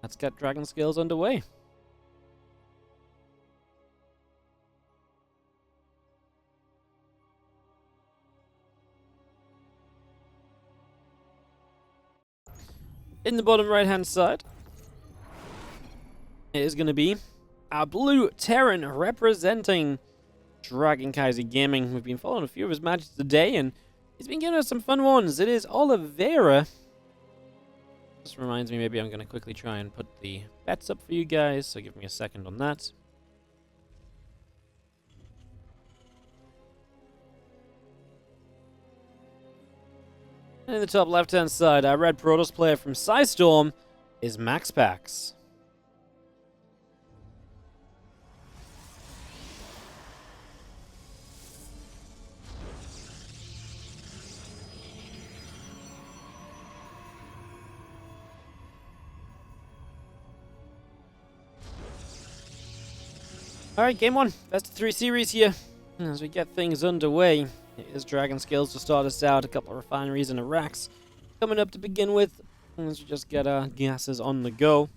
let's get Dragon Scales underway. In the bottom right-hand side, it is going to be our blue Terran representing Dragon Kaiser Gaming. We've been following a few of his matches today, and he's been giving us some fun ones. It is Oliveira. This reminds me, maybe I'm going to quickly try and put the bets up for you guys, so give me a second on that. And in the top left-hand side, our red Protoss player from Storm is MaxPax. Alright, game one. Best of 3 series here. As we get things underway, it is Dragon Scales to start us out. A couple of refineries and Iraqs coming up to begin with. As we just get our gases on the go.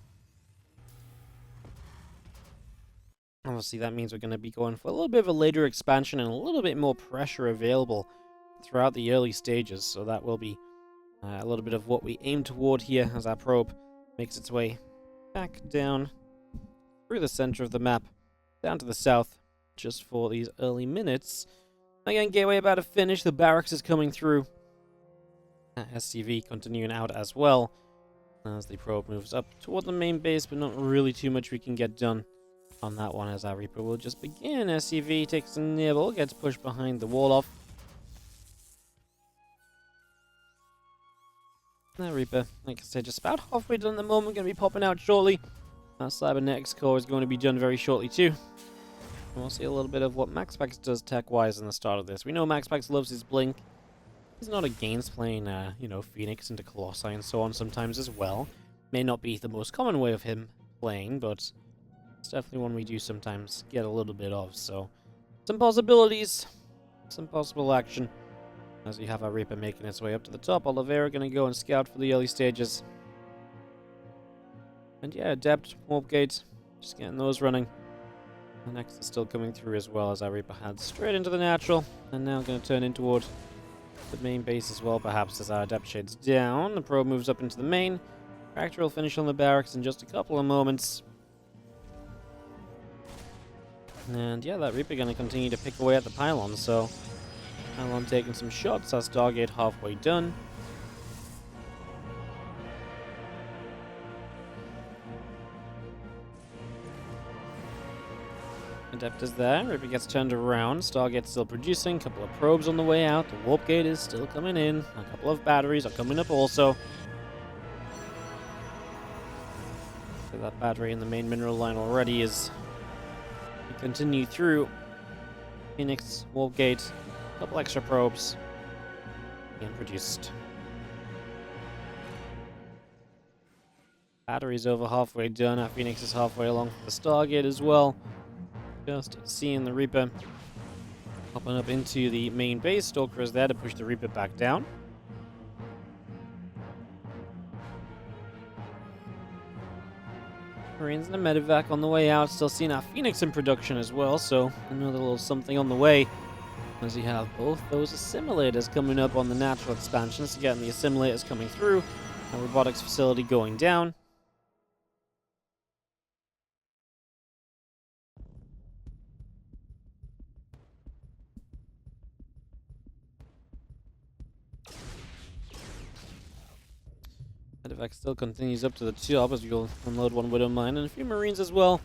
Obviously, that means we're going to be going for a little bit of a later expansion and a little bit more pressure available throughout the early stages. So that will be a little bit of what we aim toward here as our probe makes its way back down through the center of the map, down to the south, just for these early minutes. Again, gateway about to finish. The barracks is coming through. SCV continuing out as well as the probe moves up toward the main base, but not really too much we can get done on that one as our Reaper will just begin. SCV takes a nibble, gets pushed behind the wall off. That Reaper, like I said, just about halfway done at the moment, going to be popping out shortly. Our Cybernetics core is going to be done very shortly too. And we'll see a little bit of what MaxPax does tech-wise in the start of this. We know MaxPax loves his blink. He's not against playing, Phoenix into Colossi and so on sometimes as well. May not be the most common way of him playing, but it's definitely one we do sometimes get a little bit of. So, some possibilities, some possible action. As we have our Reaper making its way up to the top, Oliveira going to go and scout for the early stages. And yeah, Adept, Warp Gate, just getting those running. The next is still coming through as well as our Reaper heads straight into the natural. And now going to turn in toward the main base as well, perhaps, as our Adept shades down. The probe moves up into the main. Reactor will finish on the barracks in just a couple of moments. And yeah, that Reaper going to continue to pick away at the pylon, so pylon taking some shots. Our Stargate halfway done. Adept is there. Reaper gets turned around. Stargate's still producing. A couple of probes on the way out. The warp gate is still coming in. A couple of batteries are coming up also. So that battery in the main mineral line already is we continue through. Phoenix, warp gate, a couple extra probes being produced. Battery's over halfway done. Our Phoenix is halfway along for the Stargate as well. Just seeing the Reaper popping up into the main base. Stalker is there to push the Reaper back down. Marines and a medevac on the way out. Still seeing our Phoenix in production as well, so another little something on the way. As we have both those assimilators coming up on the natural expansions. Again, the assimilators coming through. A robotics facility going down. Medevac still continues up to the top as we'll unload one Widow Mine and a few Marines as well.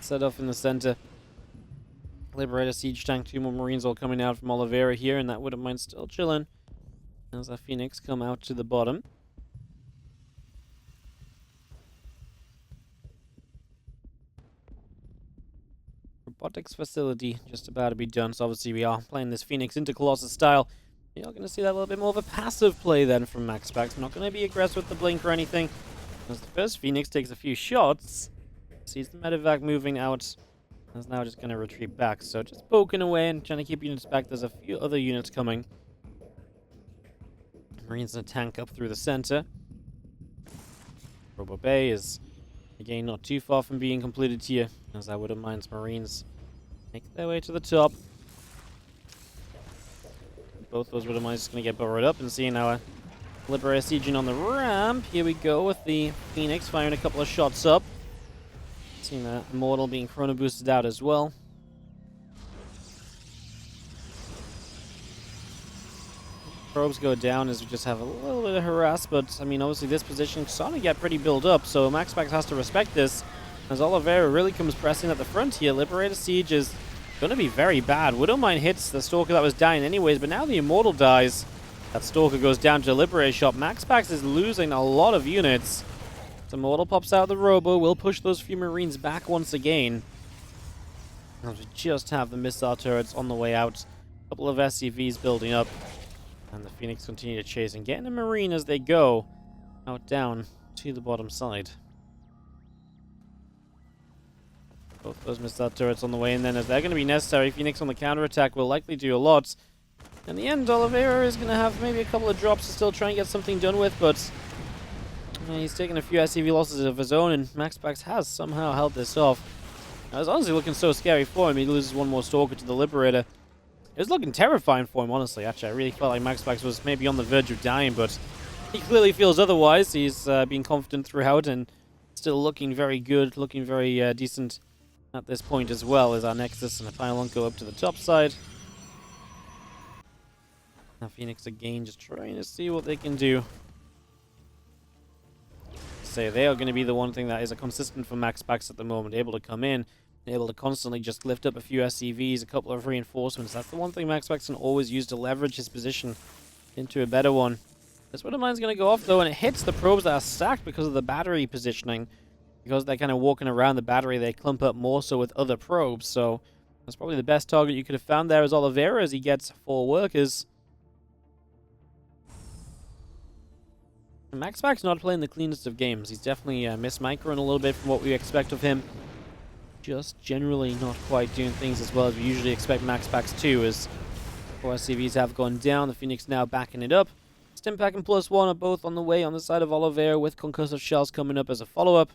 Set off in the center. Liberator Siege Tank, 2 more Marines all coming out from Oliveira here, and that Widow Mine still chilling. As our Phoenix come out to the bottom. Robotics facility just about to be done, so obviously we are playing this Phoenix into Colossus style. You're going to see that a little bit more of a passive play then from MaxPax. Not going to be aggressive with the blink or anything. As the first Phoenix takes a few shots, sees the medevac moving out, and is now just going to retreat back. So just poking away and trying to keep units back. There's a few other units coming. Marines and a tank up through the center. Robo Bay is, again, not too far from being completed here, as I wouldn't mind Marines make their way to the top. Both those wooden mines just going to get burrowed up, and seeing our Liberator sieging on the ramp. Here we go with the Phoenix firing a couple of shots up. Seeing that Immortal being chrono boosted out as well. Probes go down as we just have a little bit of harass, but I mean, obviously this position is starting to get pretty built up, so MaxPax has to respect this. As Oliveira really comes pressing at the front here, Liberator Siege is going to be very bad. Widowmine hits the Stalker that was dying anyways, but now the Immortal dies. That Stalker goes down to a Liberator shot. MaxPax is losing a lot of units. The Immortal pops out the Robo, will push those few Marines back once again. As we just have the missile turrets on the way out. A couple of SCVs building up. And the Phoenix continue to chase and getting a Marine as they go out down to the bottom side. Both those missile turrets on the way in then, as they're going to be necessary. Phoenix on the counterattack will likely do a lot. In the end, Oliveira is going to have maybe a couple of drops to still try and get something done with, but he's taken a few SCV losses of his own, and MaxPax has somehow held this off. Now, it's honestly looking so scary for him. He loses one more Stalker to the Liberator. It was looking terrifying for him, honestly. Actually, I really felt like MaxPax was maybe on the verge of dying, but he clearly feels otherwise. He's been confident throughout and still looking very good, looking very decent at this point as well, as our Nexus and a Pylon go up to the top side. Now Phoenix again just trying to see what they can do. So they are going to be the one thing that is a consistent for MaxPax at the moment, able to come in, able to constantly just lift up a few SCVs, a couple of reinforcements. That's the one thing MaxPax can always use to leverage his position into a better one. This Widow Mine's going to go off though, and it hits the probes that are stacked because of the battery positioning. Because they're kind of walking around the battery, they clump up more so with other probes. So that's probably the best target you could have found there is Oliveira, as he gets 4 workers. And MaxPax not playing the cleanest of games. He's definitely mismicroing a little bit from what we expect of him. Just generally not quite doing things as well as we usually expect MaxPax to, as 4 SCVs have gone down. The Phoenix now backing it up. Stimpack and +1 are both on the way on the side of Oliveira, with concussive shells coming up as a follow-up.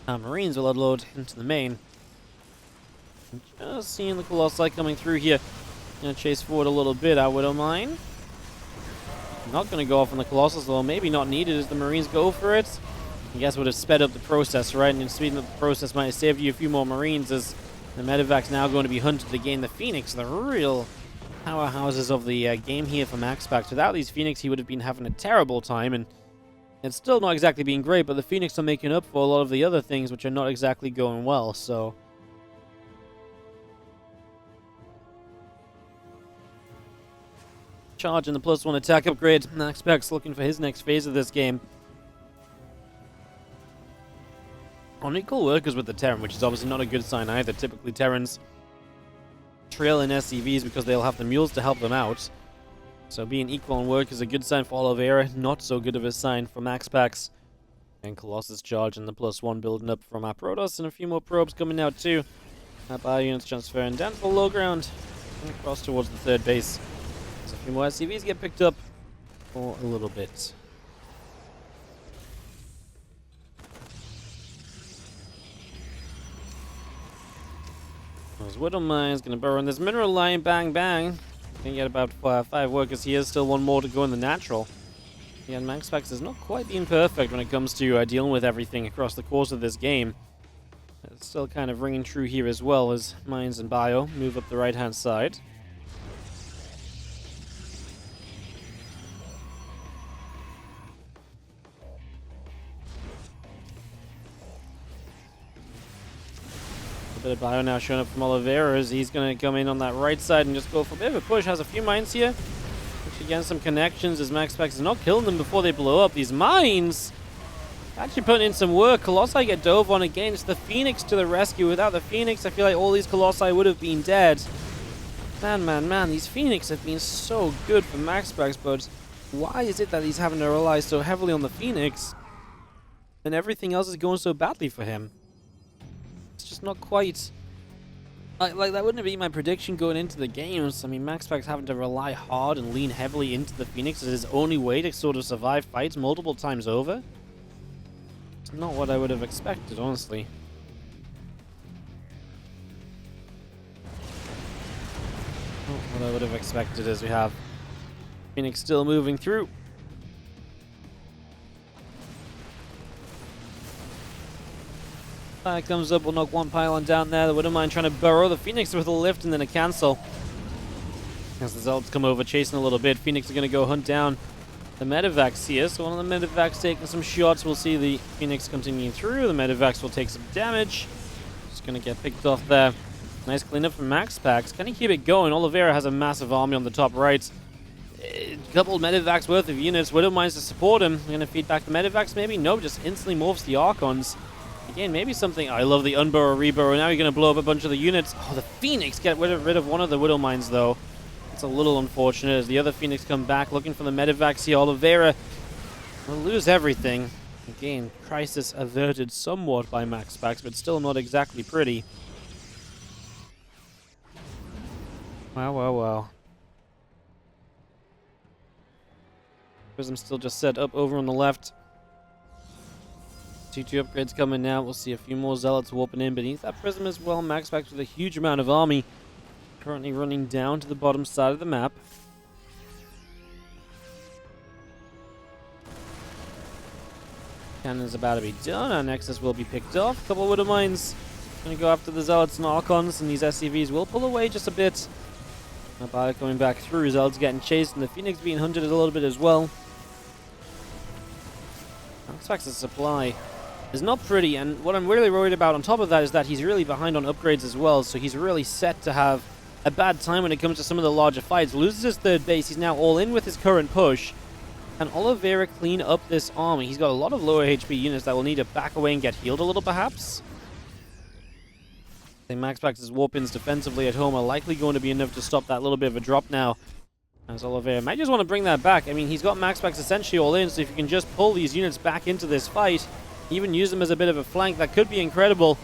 Our Marines will unload into the main. Just seeing the Colossi coming through here. Gonna chase forward a little bit, I wouldn't mind. Not gonna go off on the Colossus, though. Maybe not needed as the Marines go for it. I guess would have sped up the process, right? And speeding up the process might have saved you a few more Marines, as the Medevac's now going to be hunted to gain the Phoenix, the real powerhouses of the game here for MaxPax. Without these Phoenix, he would have been having a terrible time, and it's still not exactly being great, but the Phoenix are making up for a lot of the other things which are not exactly going well, so charging the +1 attack upgrade. MaxPax looking for his next phase of this game. On equal workers with the Terran, which is obviously not a good sign either. Typically Terrans trail in SCVs because they'll have the mules to help them out. So being equal on work is a good sign for Oliveira, not so good of a sign for MaxPax. And Colossus charging the +1 building up from our Protoss, and a few more probes coming out too. Our bio units transferring down to the low ground and across towards the 3rd base. So a few more SCVs get picked up for a little bit. Those Widow Mines gonna burrow in this mineral line, bang bang. Can get about 5 workers here, still 1 more to go in the natural. Yeah, and MaxPax has not quite been perfect when it comes to dealing with everything across the course of this game. It's still kind of ringing true here as well, as Mines and Bio move up the right-hand side. A bit of Bio now showing up from Oliveira, as he's going to come in on that right side and just go for a bit of a push. Has a few mines here. Actually getting some connections as MaxPax is not killing them before they blow up. These mines actually putting in some work. Colossi get dove on again. It's the Phoenix to the rescue. Without the Phoenix, I feel like all these Colossi would have been dead. Man, these Phoenix have been so good for MaxPax, but why is it that he's having to rely so heavily on the Phoenix and everything else is going so badly for him? It's just not quite Like that wouldn't be my prediction going into the games. I mean, MaxPax having to rely hard and lean heavily into the Phoenix as his only way to sort of survive fights multiple times over. It's not what I would have expected, honestly. Not what I would have expected as we have Phoenix still moving through. Comes up, will knock one pylon down there. The Widowmine trying to burrow the Phoenix with a lift and then a cancel. As the Zealots come over, chasing a little bit. Phoenix are going to go hunt down the Medivacs here. So one of the Medivacs taking some shots. We'll see the Phoenix continuing through. The Medivacs will take some damage. Just going to get picked off there. Nice cleanup from MaxPax. Can he keep it going? Oliveira has a massive army on the top right. A couple of Medivacs worth of units. Widowmines to support him. Going to feed back the Medivacs maybe? No, just instantly morphs the Archons. Again, maybe something... I love the unburrow, reburrow. Now you're going to blow up a bunch of the units. Oh, the Phoenix get rid of one of the Widowmines, though. It's a little unfortunate as the other Phoenix come back looking for the Medivacs here. Oliveira will lose everything. Again, crisis averted somewhat by MaxPax, but still not exactly pretty. Wow, wow, wow. Prism still just set up over on the left. 2-2 upgrades coming now. We'll see a few more Zealots warping in beneath that Prism as well. MaxPax with a huge amount of army. Currently running down to the bottom side of the map. Cannon's about to be done. Our Nexus will be picked off. A couple of Widowmines going to go after the Zealots and Archons, and these SCVs will pull away just a bit. About coming back through. Zealots getting chased, and the Phoenix being hunted a little bit as well. MaxPax's supply is not pretty, and what I'm really worried about on top of that is that he's really behind on upgrades as well, so he's really set to have a bad time when it comes to some of the larger fights. Loses his third base, he's now all in with his current push. Can Oliveira clean up this army? He's got a lot of lower HP units that will need to back away and get healed a little, perhaps. I think MaxPax's warp-ins defensively at home are likely going to be enough to stop that little bit of a drop now. As Oliveira might just want to bring that back. I mean, he's got MaxPax essentially all in, so if you can just pull these units back into this fight, even use them as a bit of a flank, that could be incredible.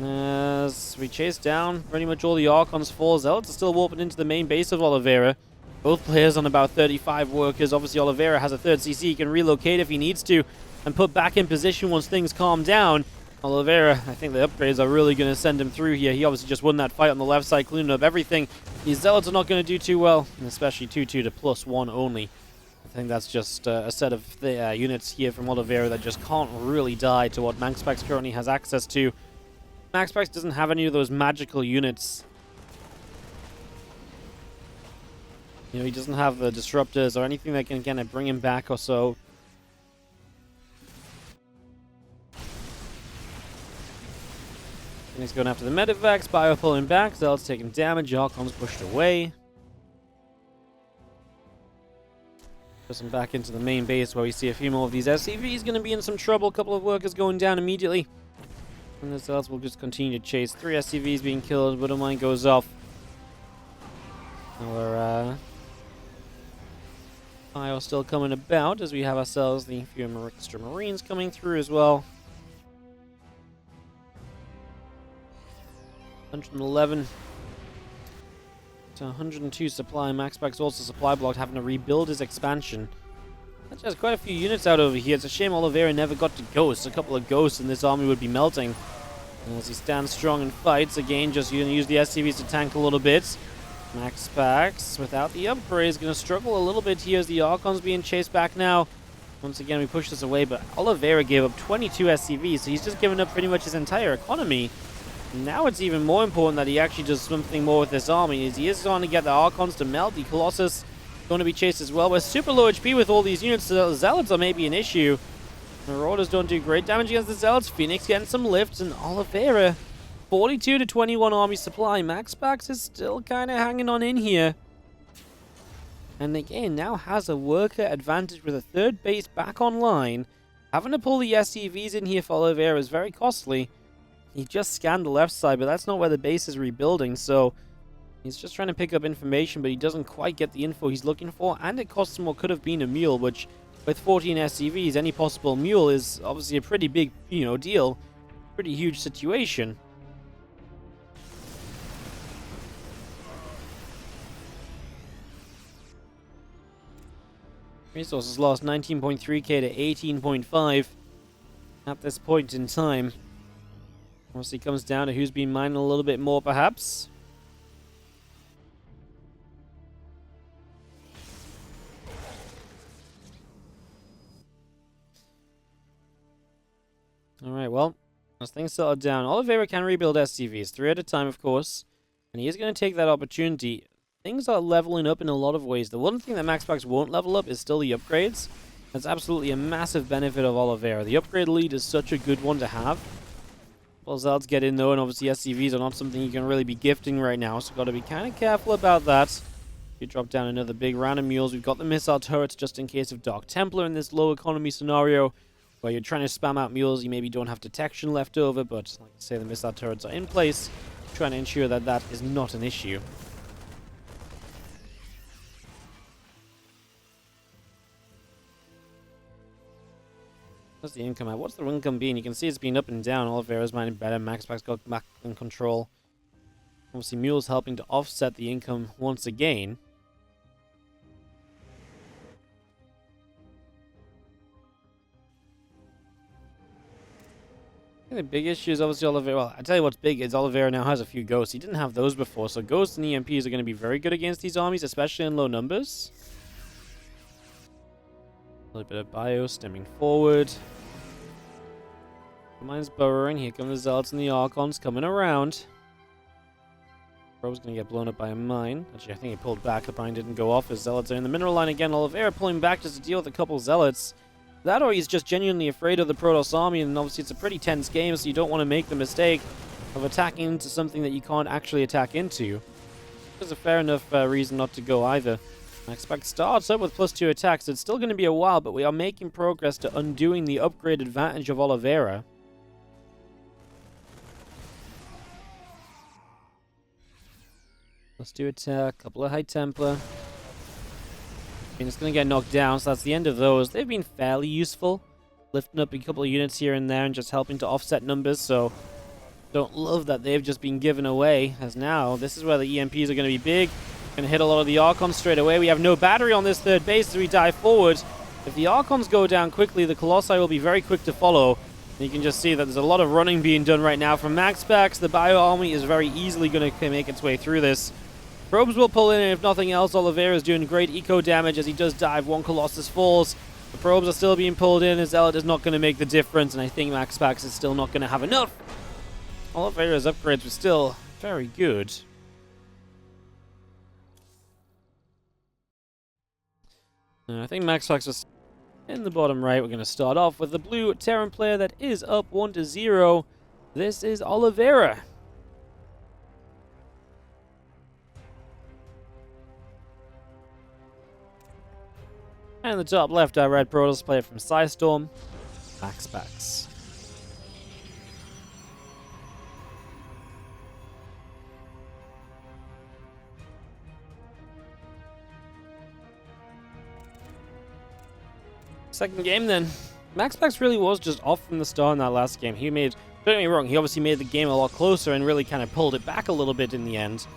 As we chase down pretty much all the Archons, fall. Zealots are still warping into the main base of Oliveira. Both players on about 35 workers. Obviously, Oliveira has a third CC. He can relocate if he needs to and put back in position once things calm down. Oliveira, I think the upgrades are really going to send him through here. He obviously just won that fight on the left side, cleaning up everything. These Zealots are not going to do too well, and especially 2-2 to +1 only. I think that's just a set of the, units here from Oliveira that just can't really die to what MaxPax currently has access to. MaxPax doesn't have any of those magical units. You know, he doesn't have the disruptors or anything that can kind of bring him back or so. He's going after the Medivacs, Bio pulling back, Zealots taking damage, Archon's pushed away. Push him back into the main base where we see a few more of these SCVs going to be in some trouble. A couple of workers going down immediately. And the Zealots will just continue to chase. 3 SCVs being killed, Widowmine goes off. Our Bio still coming about as we have ourselves the few extra Marines coming through as well. 111 to 102 supply. MaxPax also supply blocked, having to rebuild his expansion. That has quite a few units out over here. It's a shame Oliveira never got to ghosts. A couple of ghosts and this army would be melting. And as he stands strong and fights, again, just going to use the SCVs to tank a little bit. MaxPax, without the upgrade, is going to struggle a little bit here as the Archon's being chased back now. Once again, we push this away, but Oliveira gave up 22 SCVs, so he's just given up pretty much his entire economy. Now it's even more important that he actually does something more with this army. He is going to get the Archons to melt. The Colossus going to be chased as well. We're super low HP with all these units, so the Zealots are maybe an issue. Marauders don't do great damage against the Zealots. Phoenix getting some lifts, and Oliveira, 42 to 21 army supply. MaxPax is still kind of hanging on in here. And again, now has a worker advantage with a third base back online. Having to pull the SCVs in here for Oliveira is very costly. He just scanned the left side, but that's not where the base is rebuilding, so he's just trying to pick up information, but he doesn't quite get the info he's looking for, and it costs him what could have been a mule, which with 14 SCVs, any possible mule is obviously a pretty big, deal. Pretty huge situation. Resources lost 19.3k to 18.5 at this point in time. Obviously comes down to who's been mining a little bit more, perhaps. Alright, well, as things settle down, Oliveira can rebuild SCVs, 3 at a time, of course, and he is going to take that opportunity. Things are leveling up in a lot of ways. The one thing that MaxPax won't level up is still the upgrades. That's absolutely a massive benefit of Oliveira. The upgrade lead is such a good one to have. Well, Zealots get in though, and obviously SCVs are not something you can really be gifting right now, so got to be kind of careful about that. You drop down another big round of mules. We've got the missile turrets just in case of Dark Templar in this low economy scenario, where you're trying to spam out mules. You maybe don't have detection left over, but like I say, the missile turrets are in place, trying to ensure that that is not an issue. What's the income at? What's the income being? You can see it's been up and down. Oliveira's mining better. MaxPax got back in control. Obviously, Mule's helping to offset the income once again. I think the big issue is obviously Oliveira. Well, I tell you what's big is Oliveira now has a few ghosts. He didn't have those before, so ghosts and EMPs are going to be very good against these armies, especially in low numbers. A little bit of bio stemming forward. Mine's burrowing. Here come the Zealots and the Archons coming around. Probe's going to get blown up by a mine. Actually, I think he pulled back. The mine didn't go off. His Zealots are in the mineral line again. Oliveira pulling back just to deal with a couple Zealots. That or he's just genuinely afraid of the Protoss army, and obviously it's a pretty tense game, so you don't want to make the mistake of attacking into something that you can't actually attack into. There's a fair enough reason not to go either. MaxPax starts up with +2 attacks. It's still going to be a while, but we are making progress to undoing the upgrade advantage of Oliveira. +2 attack, couple of High Templar. And it's going to get knocked down, so that's the end of those. They've been fairly useful, lifting up a couple of units here and there and just helping to offset numbers, so don't love that they've just been given away, as now this is where the EMPs are going to be big. Going to hit a lot of the Archons straight away. We have no battery on this third base as we dive forward. If the Archons go down quickly, the Colossi will be very quick to follow. You can just see that there's a lot of running being done right now from MaxPax. The Bio Army is very easily going to make its way through this. Probes will pull in, and if nothing else, Oliveira is doing great eco damage as he does dive. One Colossus falls. The probes are still being pulled in. His Zealot is not going to make the difference, and I think MaxPax is still not going to have enough. Oliveira's upgrades were still very good. I think MaxPax was in the bottom right. We're going to start off with the blue Terran player that is up 1-0. This is Oliveira. And in the top left, our red Protoss player from Psystorm, MaxPax. Second game then. MaxPax really was just off from the start in that last game. Don't get me wrong, he obviously made the game a lot closer and really kind of pulled it back a little bit in the end.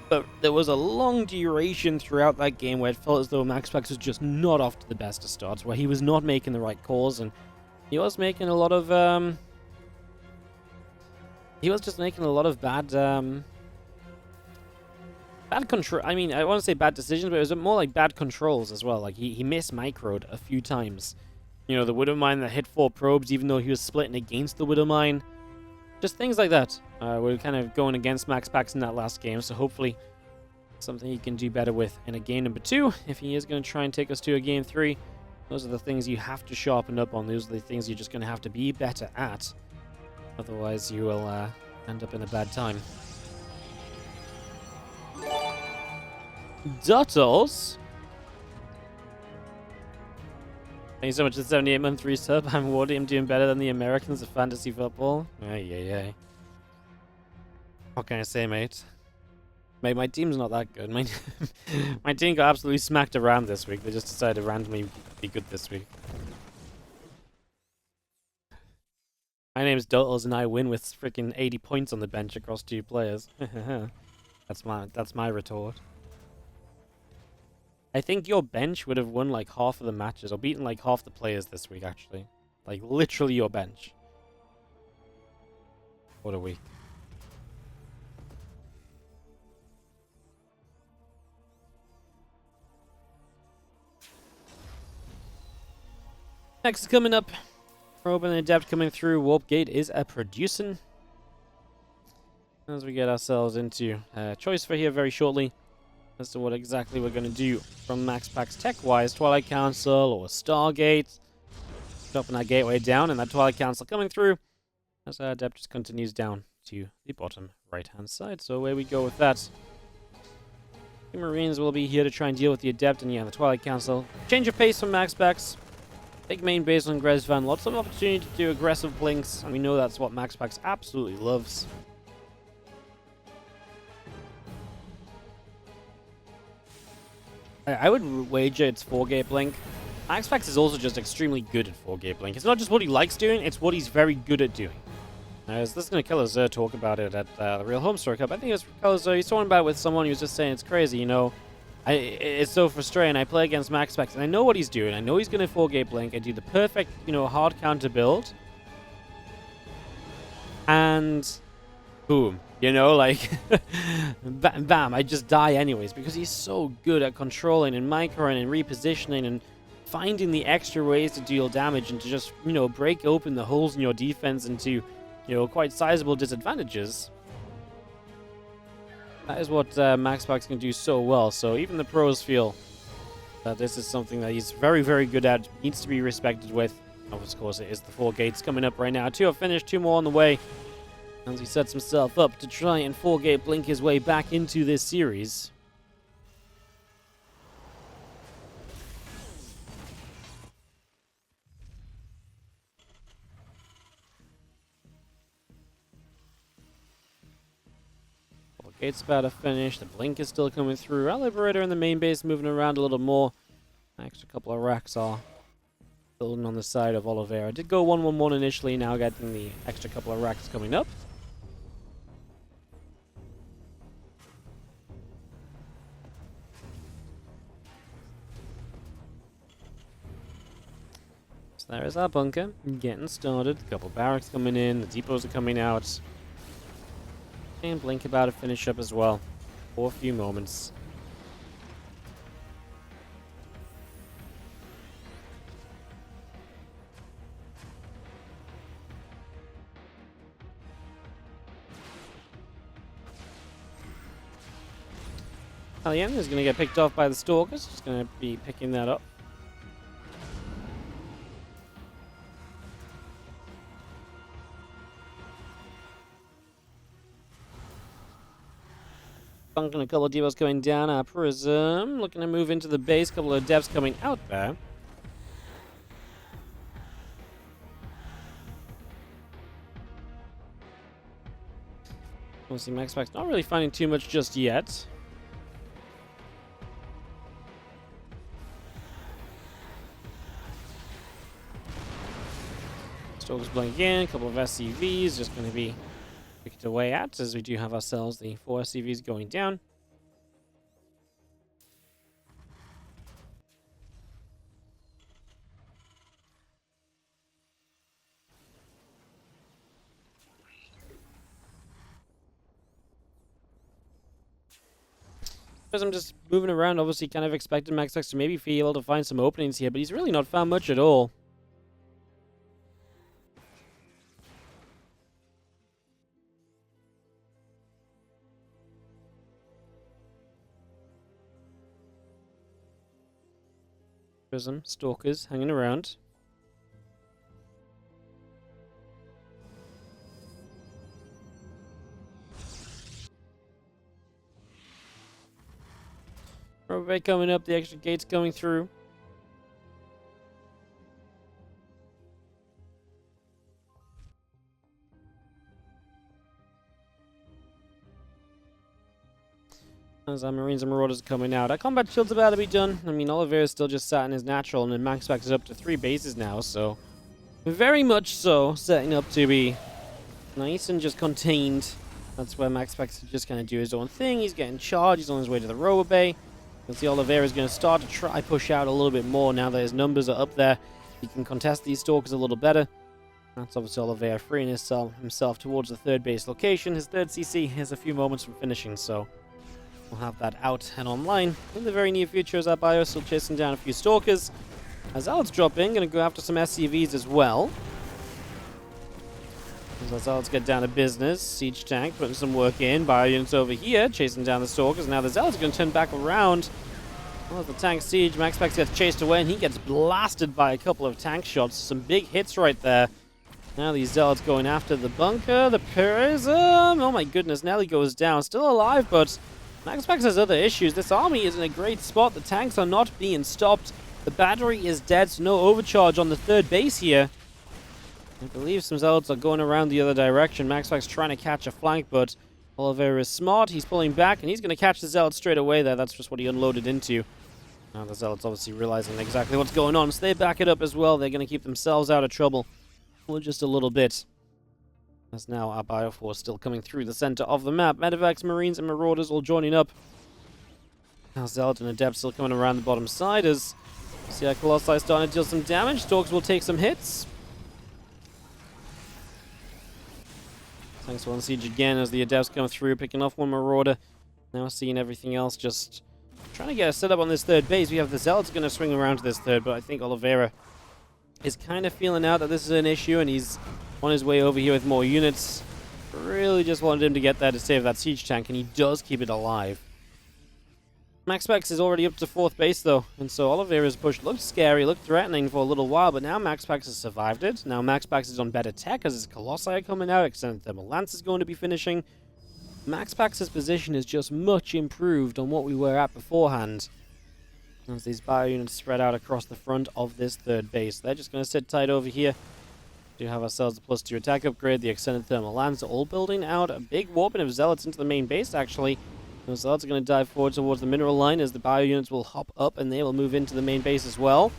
But there was a long duration throughout that game where it felt as though MaxPax was just not off to the best of starts, where he was not making the right calls, and he was making a lot of bad control. I mean, I want to say bad decisions, but it was more like bad controls as well. Like he missed-microed a few times. You know, the Widow Mine that hit 4 probes, even though he was splitting against the Widow Mine. Just things like that. We're kind of going against MaxPax in that last game, so hopefully something he can do better with in a game number 2. If he is going to try and take us to a game 3, those are the things you have to sharpen up on. Those are the things you're just going to have to be better at. Otherwise, you will end up in a bad time. Duttles. Thank you so much for the 78-month resub. I'm Wardy. I'm doing better than the Americans of fantasy football. Ay. What can I say, mate? Mate, my team's not that good. My team got absolutely smacked around this week. They just decided to randomly be good this week. My name's Duttles, and I win with freaking 80 points on the bench across 2 players. That's my retort. I think your bench would have won like half of the matches, or beaten like half the players this week, actually. Like, literally your bench. What a week. Next is coming up. Probe and Adept coming through. Warp Gate is a producing. As we get ourselves into a choice for here very shortly as to what exactly we're going to do from MaxPax tech-wise. Twilight Council or Stargate. Dropping that gateway down, and that Twilight Council coming through as our Adept just continues down to the bottom right-hand side. So away we go with that. The Marines will be here to try and deal with the Adept, and yeah, the Twilight Council. Change of pace from MaxPax. Big main base on Gresvan. Lots of opportunity to do aggressive blinks, and we know that's what MaxPax absolutely loves. I would wager it's 4-gate blink. MaxPax is also just extremely good at 4-gate blink. It's not just what he likes doing, it's what he's very good at doing. As this is going to Colossus talk about it at the Real Homestory Cup. I think it was Colossus. He's talking about it with someone who's just saying it's crazy, you know. It's so frustrating. I play against MaxPax, and I know what he's doing. I know he's going to 4-gate blink and do the perfect, you know, hard counter build. And boom. You know, like, bam, I just die anyways, because he's so good at controlling and microing and repositioning and finding the extra ways to deal damage and to just, you know, break open the holes in your defense into, you know, quite sizable disadvantages. That is what MaxPax can do so well. So even the pros feel that this is something that he's very, very good at, needs to be respected with. Of course, it is the 4 gates coming up right now. 2 have finished, 2 more on the way. As he sets himself up to try and 4-gate blink his way back into this series. Gate's about to finish. The blink is still coming through. Our Liberator in the main base moving around a little more. Extra couple of racks are building on the side of Oliveira. Did go 1-1-1 initially, now getting the extra couple of racks coming up. So there is our bunker getting started. A couple barracks coming in. The depots are coming out. And blink about to finish up as well for a few moments. Alien is going to get picked off by the Stalkers. Just going to be picking that up. Bunking a couple of depots coming down. Our Prism looking to move into the base. Couple of Adepts coming out there. We'll see MaxPax not really finding too much just yet. Stalkers blink in. A couple of SCVs just going to be picked away at, as we do have ourselves the 4 SCVs going down. As I'm just moving around, obviously kind of expected MaxPax to maybe be able to find some openings here, but he's really not found much at all. Prism, Stalkers hanging around. Rubber coming up, the extra gates going through. As our Marines and Marauders are coming out. Our combat shield's about to be done. I mean, Oliveira's still just sat in his natural, and then MaxPax is up to 3 bases now, so very much so setting up to be nice and just contained. That's where MaxPax is just going to do his own thing. He's getting charged. He's on his way to the rover bay. You'll see Oliveira is going to start to try push out a little bit more now that his numbers are up there. He can contest these stalkers a little better. That's obviously Oliveira freeing himself towards the third base location. His third CC is a few moments from finishing, so we'll have that out and online in the very near future as our bio still chasing down a few stalkers. As Zealots drop in, going to go after some SCVs as well. As our Zealots get down to business, Siege Tank putting some work in. Bio units over here chasing down the stalkers. Now the Zealots are going to turn back around. Well, the tank siege, MaxPax gets chased away and he gets blasted by a couple of tank shots. Some big hits right there. Now these Zealots going after the bunker, the Prism. Oh my goodness, Nelly goes down. Still alive, but MaxPax has other issues. This army is in a great spot. The tanks are not being stopped. The battery is dead, so no overcharge on the third base here. I believe some Zealots are going around the other direction. MaxPax trying to catch a flank, but Oliveira is smart. He's pulling back, and he's going to catch the Zealots straight away there. That's just what he unloaded into. Now the Zealots obviously realizing exactly what's going on, so they back it up as well. They're going to keep themselves out of trouble for just a little bit. As now our Bioforce still coming through the center of the map. Medevacs, Marines, and Marauders all joining up. Now Zealot and Adept still coming around the bottom side as see our Colossi starting to deal some damage. Stalks will take some hits. Thanks on siege again as the Adepts come through, picking off one Marauder. Now seeing everything else, just trying to get a setup on this third base. We have the Zealots going to swing around to this third, but I think Oliveira is kind of feeling out that this is an issue, and he's on his way over here with more units. Really just wanted him to get there to save that siege tank, and he does keep it alive. MaxPax is already up to fourth base, though, and so Oliveira's push looked scary, looked threatening for a little while, but now MaxPax has survived it. Now MaxPax is on better tech as his Colossi are coming out, Extended Thermal Lance is going to be finishing. MaxPax's position is just much improved on what we were at beforehand. As these bio units spread out across the front of this third base. They're just going to sit tight over here. We do have ourselves the +2 attack upgrade, the Extended Thermal Lance, all building out a big warping of Zealots into the main base, actually. Those Zealots are going to dive forward towards the mineral line as the bio units will hop up and they will move into the main base as well.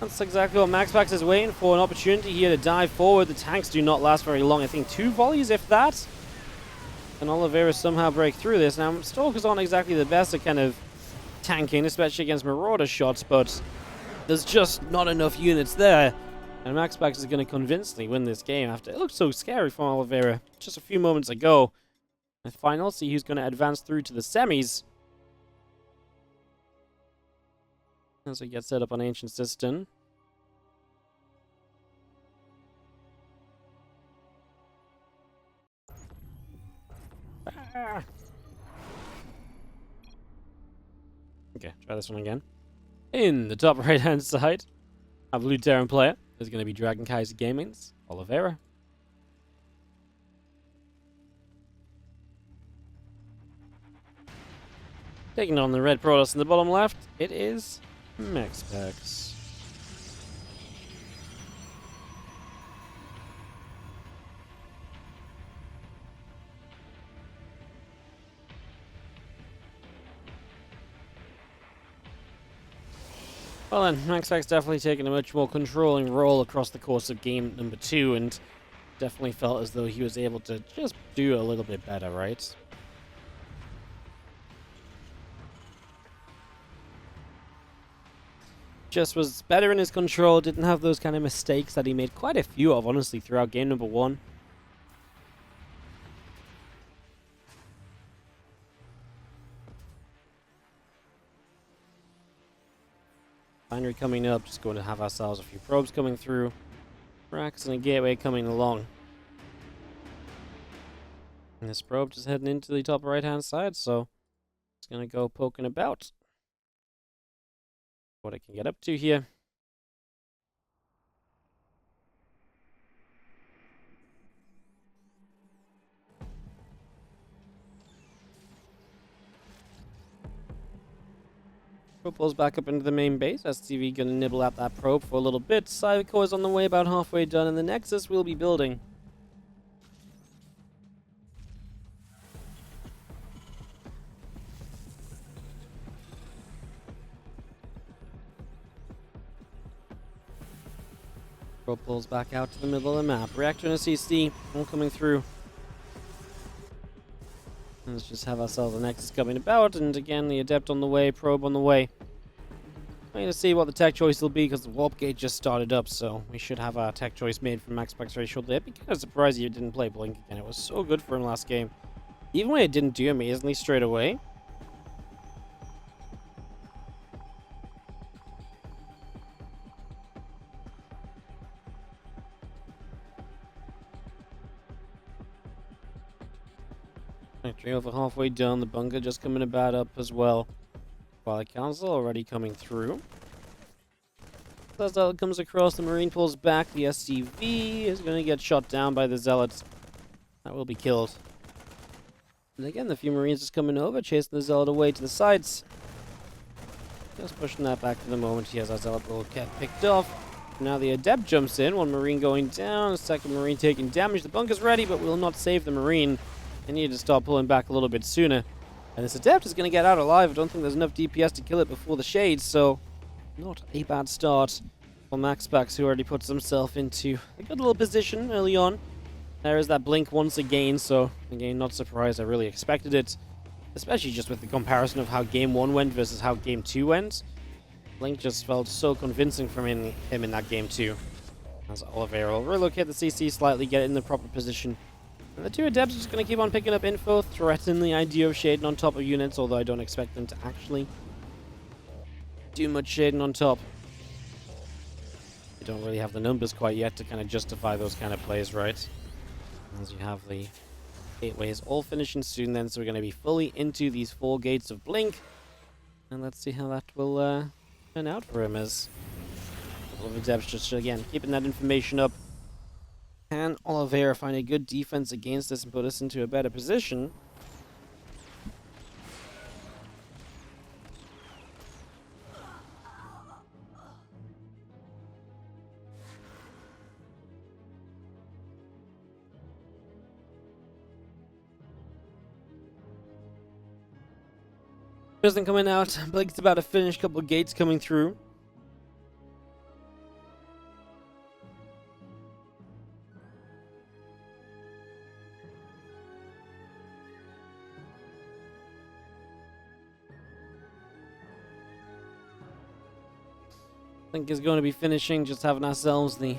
That's exactly what MaxPax is waiting for, an opportunity here to dive forward. The tanks do not last very long. I think 2 volleys, if that. And Oliveira somehow break through this. Now, Stalkers aren't exactly the best at kind of tanking, especially against Marauder shots, but there's just not enough units there. And MaxPax is going to convincingly win this game after it looked so scary from Oliveira just a few moments ago. The final, see who's going to advance through to the semis. As we get set up on Ancient Cistern. Ah. Okay, try this one again. In the top right-hand side, our blue Terran player is going to be Dragon Kaiser Gaming's Oliveira. Taking on the red Protoss in the bottom left, it is MaxPax. Well then, MaxPax definitely taking a much more controlling role across the course of game number 2, and definitely felt as though he was able to just do a little bit better, right? Just was better in his control, didn't have those kind of mistakes that he made quite a few of, honestly, throughout game number 1. Binary coming up, just going to have ourselves a few probes coming through. Racks and a gateway coming along. And this probe just heading into the top right hand side, so it's going to go poking about. What I can get up to here. Probe pulls back up into the main base. STV gonna nibble at that probe for a little bit. Cybercore is on the way, about halfway done, and the Nexus will be building. Probe pulls back out to the middle of the map. Reactor and a CC all coming through. Let's just have ourselves a Nexus coming about, and again, the Adept on the way, Probe on the way. Waiting to see what the tech choice will be, because the Warp Gate just started up, so we should have our tech choice made from MaxPax very shortly. I'd be kind of surprised he didn't play Blink again. It was so good for him last game. Even when it didn't do amazingly straight away. Actually, over halfway done, the bunker just coming about up as well. While the council already coming through. As Zealot comes across, the Marine pulls back. The SCV is going to get shot down by the Zealots. That will be killed. And again, the few Marines just coming over, chasing the Zealot away to the sides. Just pushing that back for the moment. He has our Zealot will get picked off. Now the Adept jumps in. One Marine going down. A second Marine taking damage. The bunker's ready, but will not save the Marine. They need to start pulling back a little bit sooner. And this Adept is going to get out alive. I don't think there's enough DPS to kill it before the Shades, so not a bad start for MaxPax, who already puts himself into a good little position early on. There is that Blink once again, so again, not surprised. I really expected it, especially just with the comparison of how Game 1 went versus how Game 2 went. Blink just felt so convincing from him in that Game 2. As Oliveira will relocate the CC slightly, get it in the proper position. And the two Adepts are just going to keep on picking up info, threaten the idea of shading on top of units, although I don't expect them to actually do much shading on top. They don't really have the numbers quite yet to kind of justify those kind of plays, right? As you have the gateways all finishing soon then, so we're going to be fully into these 4 gates of Blink. And let's see how that will turn out for him, as a couple of Adepts just, again, keeping that information up. Can Oliveira find a good defense against this and put us into a better position? Prison coming out. Blake's about to finish. Couple of gates coming through. I think is going to be finishing, just having ourselves the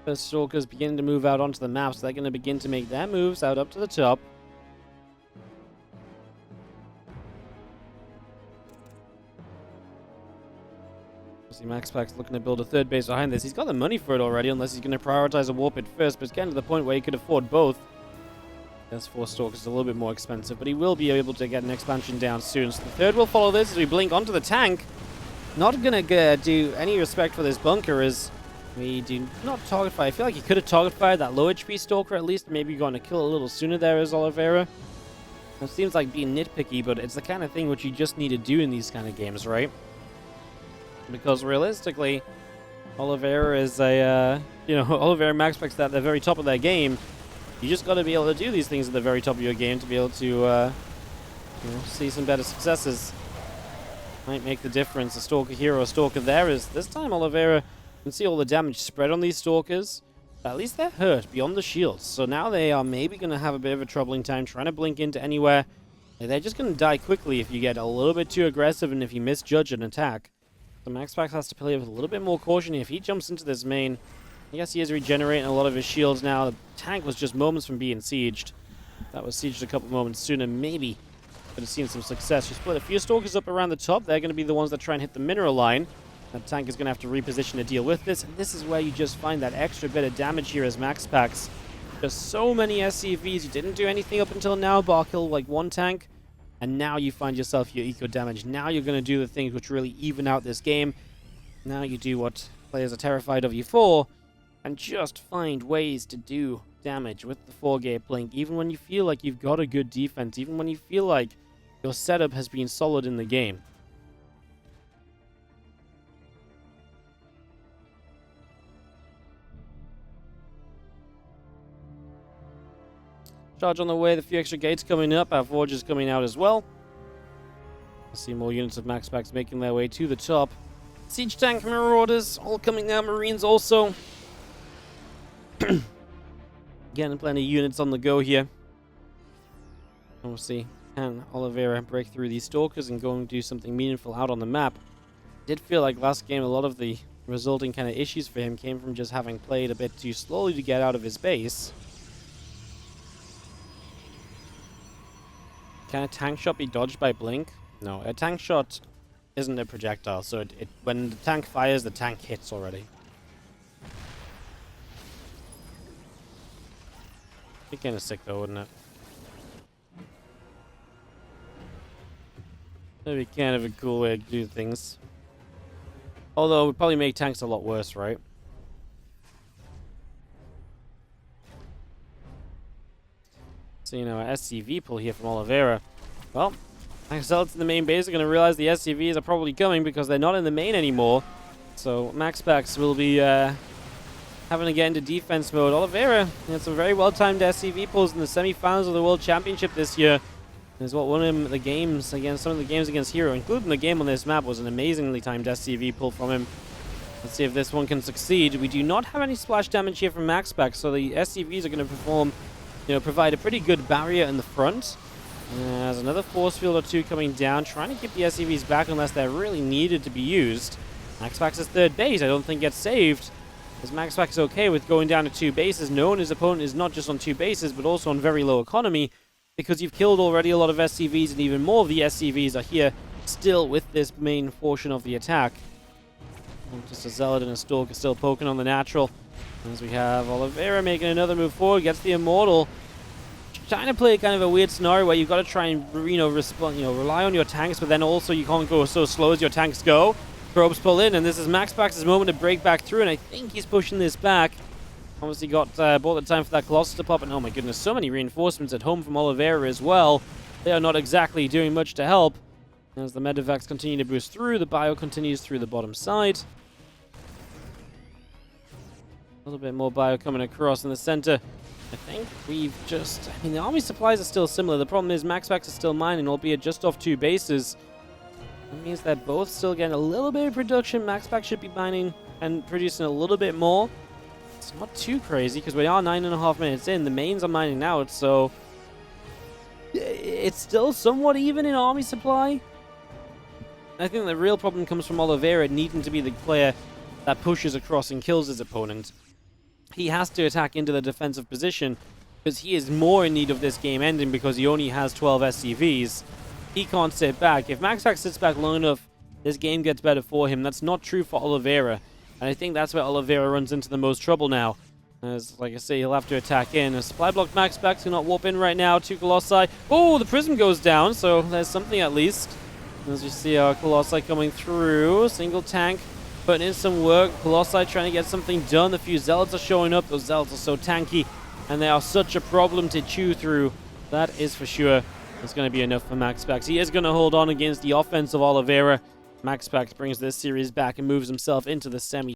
first Stalkers beginning to move out onto the map, so they're going to begin to make their moves out up to the top. See MaxPax looking to build a third base behind this. He's got the money for it already, unless he's going to prioritize a warp it first, but it's getting to the point where he could afford both. This 4 Stalkers is a little bit more expensive, but he will be able to get an expansion down soon. So the third will follow this as we blink onto the tank. Not going to do any respect for this bunker as we do not target fire. I feel like he could have target fired that low HP Stalker at least. Maybe going to kill a little sooner there as Oliveira. It seems like being nitpicky, but it's the kind of thing which you just need to do in these kind of games, right? Because realistically, Oliveira is a, Oliveira and MaxPax at the very top of their game. You just got to be able to do these things at the very top of your game to be able to, see some better successes. Might make the difference. A Stalker here or a Stalker there is this time Oliveira. You can see all the damage spread on these Stalkers. At least they're hurt beyond the shields. So now they are maybe going to have a bit of a troubling time trying to blink into anywhere. They're just going to die quickly if you get a little bit too aggressive and if you misjudge an attack. So MaxPax has to play with a little bit more caution. If he jumps into this main, I guess he is regenerating a lot of his shields now. The tank was just moments from being sieged. That was sieged a couple moments sooner. Maybe could have seen some success. You split a few Stalkers up around the top. They're going to be the ones that try and hit the mineral line. That tank is going to have to reposition to deal with this. And this is where you just find that extra bit of damage here as MaxPax. There's so many SCVs. You didn't do anything up until now, bar kill like 1 tank. And now you find yourself your eco damage. Now you're going to do the things which really even out this game. Now you do what players are terrified of you for. And just find ways to do damage with the 4-gate blink. Even when you feel like you've got a good defense. Even when you feel like your setup has been solid in the game. Charge on the way, the few extra gates coming up, our forges coming out as well. I see more units of MaxPax making their way to the top. Siege tank marauders, all coming out, Marines also. Again, plenty of units on the go here. Obviously, can Oliveira break through these stalkers and go and do something meaningful out on the map? Did feel like last game a lot of the resulting kind of issues for him came from just having played a bit too slowly to get out of his base. Can a tank shot be dodged by Blink? No, a tank shot isn't a projectile, so when the tank fires, the tank hits already. Be kind of sick though, wouldn't it? That'd be kind of a cool way to do things. Although, it would probably make tanks a lot worse, right? So, you know, an SCV pull here from Oliveira. Well, Zealots in the main base are going to realize the SCVs are probably coming because they're not in the main anymore. So, MaxPax will be having to get into defense mode. Oliveira had some very well-timed SCV pulls in the semi-finals of the World Championship this year. Is what won him the games against some of the games against Hero, including the game on this map, was an amazingly timed SCV pull from him. Let's see if this one can succeed. We do not have any splash damage here from MaxPax, so the SCVs are going to perform, provide a pretty good barrier in the front. There's another force field or two coming down, trying to keep the SCVs back unless they're really needed to be used. MaxPax's third base, I don't think, gets saved, as MaxPax is okay with going down to 2 bases, knowing his opponent is not just on 2 bases, but also on very low economy, because you've killed already a lot of SCVs, and even more of the SCVs are here still with this main portion of the attack. And just a Zealot and a Stalker still poking on the natural. As we have Oliveira making another move forward, gets the Immortal. Trying to play kind of a weird scenario where you've got to try and, rely on your tanks, but then also you can't go so slow as your tanks go. Probes pull in, and this is MaxPax's moment to break back through, and I think he's pushing this back. Obviously bought the time for that Colossus to pop, and oh my goodness, so many reinforcements at home from Oliveira as well. They are not exactly doing much to help. As the Medivacs continue to boost through, the Bio continues through the bottom side. A little bit more Bio coming across in the center. I think the army supplies are still similar. The problem is MaxPax is still mining, albeit just off 2 bases. That means they're both still getting a little bit of production. MaxPax should be mining and producing a little bit more. It's not too crazy because we are 9.5 minutes in. The mains are mining out, so it's still somewhat even in army supply. I think the real problem comes from Oliveira needing to be the player that pushes across and kills his opponent. He has to attack into the defensive position because he is more in need of this game ending because he only has 12 SCVs. He can't sit back. If MaxPax sits back long enough, this game gets better for him. That's not true for Oliveira. And I think that's where Oliveira runs into the most trouble now. As, like I say, he'll have to attack in. A supply block MaxPax cannot warp in right now. 2 Colossi. Oh, the Prism goes down, so there's something at least. As we see our Colossi coming through. Single tank putting in some work. Colossi trying to get something done. The few Zealots are showing up. Those Zealots are so tanky, and they are such a problem to chew through. That is for sure. It's going to be enough for MaxPax. He is going to hold on against the offense of Oliveira. MaxPax brings this series back and moves himself into the semi.